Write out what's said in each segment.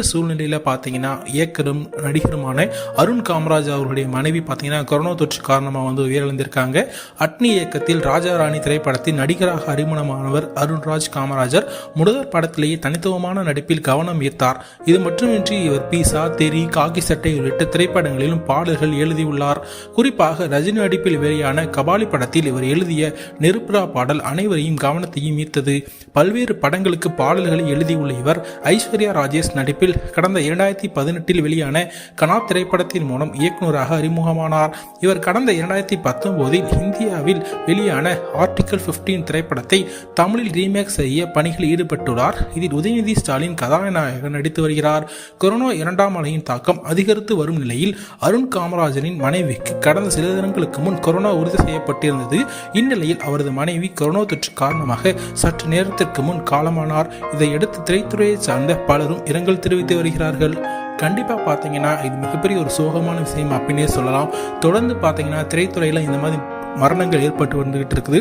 சூழ்நிலையில பாத்தீங்கன்னா இயக்கரும் நடிகருமான அருண் காமராஜ் அவர்களுடைய மனைவி பாத்தீங்கன்னா கொரோனா தொற்று காரணமா உயிரிழந்திருக்காங்க. அட்னி இயக்கத்தில் ராஜா ராணி திரைப்படத்தில் நடிகராக அறிமுகமானவர் அருண்ராஜ் காமராஜர் முதல் படத்திலேயே தனித்துவமான நடிப்பில் கவனம் ஈர்த்தார். இது மட்டுமின்றி இவர் பீசா, தெரி, காக்கி சட்டை உள்ளிட்ட திரைப்படங்களிலும் பாடல்கள் எழுதியுள்ளார். குறிப்பாக ரஜினி நடிப்பில் வெளியான கபாலி படத்தில் இவர் எழுதிய நெருப்புரா பாடல் அனைவரையும் கவனத்தையும் ஈர்த்தது. பல்வேறு படங்களுக்கு பாடல்களை எழுதியுள்ள இவர் ஐஸ்வர்யா ராஜேஷ் நடிப்பில் கடந்த 2018 வெளியான கனா திரைப்படத்தின் மூலம் இயக்குநராக அறிமுகமானார். இவர் கடந்த 2019 இந்தியாவில் வெளியான ஆர்டிகல் 15 திரைப்படத்தை தமிழில் ரீமேக் செய்ய பணிகளில் ஈடுபட்டுள்ளார். இதில் உதயநிதி ஸ்டாலின் கதாநாயகர் நடித்து வருகிறார். கொரோனா 2ஆம் அலையின் தாக்கம் அதிகரித்து வரும் நிலையில் அருண் காமராஜரின் மனைவிக்கு கடந்த சில தினங்களுக்கு முன் கொரோனா உறுதி செய்யப்பட்டிருந்தது. இந்நிலையில் அவரது மனைவி கொரோனா தொற்று காரணமாக சற்று நேரத்திற்கு முன் காலமானார். இதையடுத்து திரைத்துறையை சார்ந்த பலரும் இரங்கல் தெரிவித்து வருகிறார்கள். கண்டிப்பா பாத்தீங்கன்னா இது மிகப்பெரிய ஒரு சோகமான விஷயம் அப்படின்னே சொல்லலாம். தொடர்ந்து பாத்தீங்கன்னா திரைத்துறையில இந்த மாதிரி மரணங்கள் ஏற்பட்டு வந்துகிட்டு இருக்குது.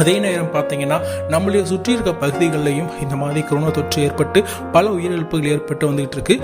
அதே நேரம் பார்த்தீங்கன்னா நம்மளுடைய சுற்றி இருக்க பகுதிகளிலையும் இந்த மாதிரி கொரோனா தொற்று ஏற்பட்டு பல உயிரிழப்புகள் ஏற்பட்டு வந்துகிட்டு இருக்கு.